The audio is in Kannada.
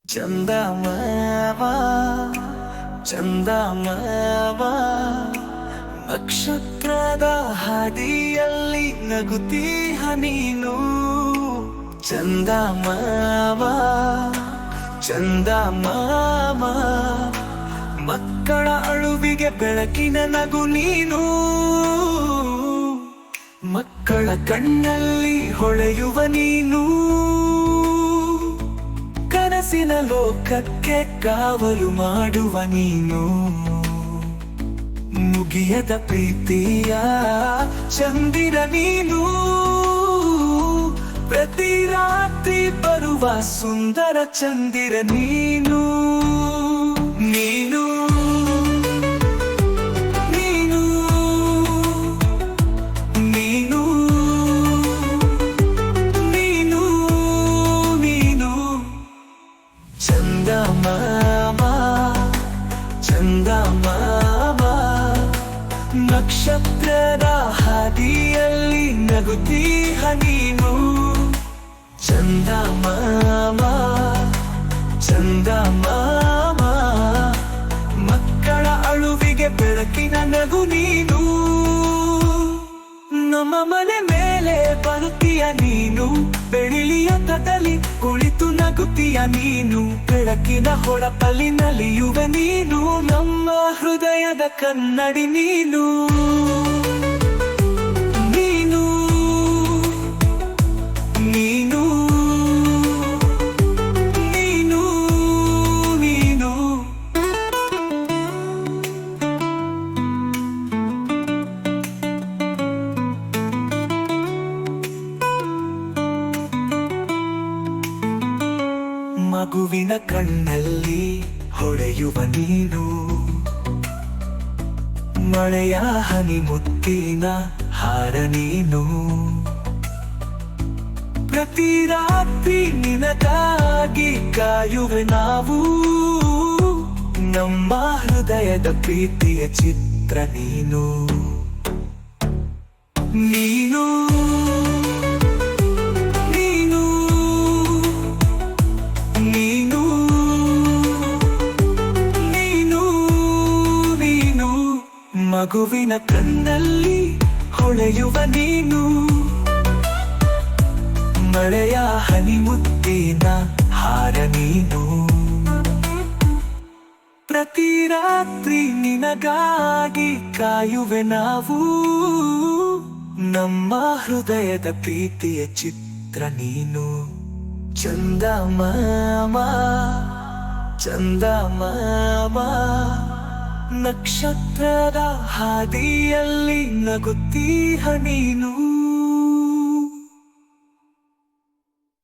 ಚಂದಮಾಮ ಚಂದಮಾಮ ನಕ್ಷತ್ರದ ಹಾದಿಯಲ್ಲಿ ನಗುತ್ತೀಹ ನೀನು. ಚಂದಮಾಮ ಚಂದಮಾಮ ಮಕ್ಕಳ ಅಳುವಿಗೆ ಬೆಳಕಿನ ನಗು ನೀನು. ಮಕ್ಕಳ ಕಣ್ಣಲ್ಲಿ ಹೊಳೆಯುವ ನೀನು. ಕನಸಿನ ಲೋಕಕ್ಕೆ ಕಾವಲು ಮಾಡುವ ನೀನು. ಮುಗಿಯದ ಪ್ರೀತಿಯ ಚಂದಿರ ನೀನು. ಪ್ರತಿ ರಾತ್ರಿ ಬರುವ ಸುಂದರ ಚಂದಿರ ನೀನು. ನೀನು ನೀನು ನೀನು ನೀನು ನೀನು ಚಂದಮಾಮ ಚಂದಮಾಮ ನಕ್ಷತ್ರದ ಹಾದಿಯಲ್ಲಿ ನಗುತ್ತೀಹ ನೀನು. ಚಂದಮಾಮ ಚಂದಮಾಮ ಮಕ್ಕಳ ಅಳುವಿಗೆ ಬೆಳಕಿನ ನಗು ನೀನು. ನಮ್ಮ ಮನೆ ಮೇಲೆ ಬರುತ್ತೀಯ ನೀನು. ಬೆಳಿಲಿಯ ತಟಲಿ ಕುಳಿತು ನಗುತ್ತೀಯ ನೀನು. ಬೆಳಕಿನ ಹೊಳಪಲ್ಲಿ ನಲಿಯುವ ನೀನು. ನಮ್ಮ ಹೃದಯದ ಕನ್ನಡಿ ನೀನು. ನೀನು ನೀನು ನೀನು ನೀನು ಮಗುವಿನ ಕಣ್ಣಲ್ಲಿ ಹೊಳೆಯುವ ನೀನು. ಮಳೆಯ ಹನಿ ಮುತ್ತಿನ ಹಾರ ನೀನು. ಪ್ರತಿ ರಾತ್ರಿ ನಿನಗಾಗಿ ಕಾಯುವೆ ನಾವು. ನಮ್ಮ ಹೃದಯದ ಪ್ರೀತಿಯ ಚಿತ್ರ ನೀನು. ನೀನು ನೀನು ನೀನು ನೀನು ನೀನು ಮಗುವಿನ ಕಣ್ಣಲ್ಲಿ ಹೊಳೆಯುವ ನೀನು. ಮಳೆಯ ಹನಿ ಮುತ್ತಿನ ಹಾರ ನೀನು. ಪ್ರತಿ ರಾತ್ರಿ ನಿನಗಾಗಿ ಕಾಯುವೆ ನಾವು. ನಮ್ಮ ಹೃದಯದ ಪ್ರೀತಿಯ ಚಿತ್ರ ನೀನು. ಚಂದಮಾಮ ಚಂದಮಾಮ ನಕ್ಷತ್ರದ ಹಾದಿಯಲ್ಲಿ ನಗುತ್ತೀಹ ನೀನು.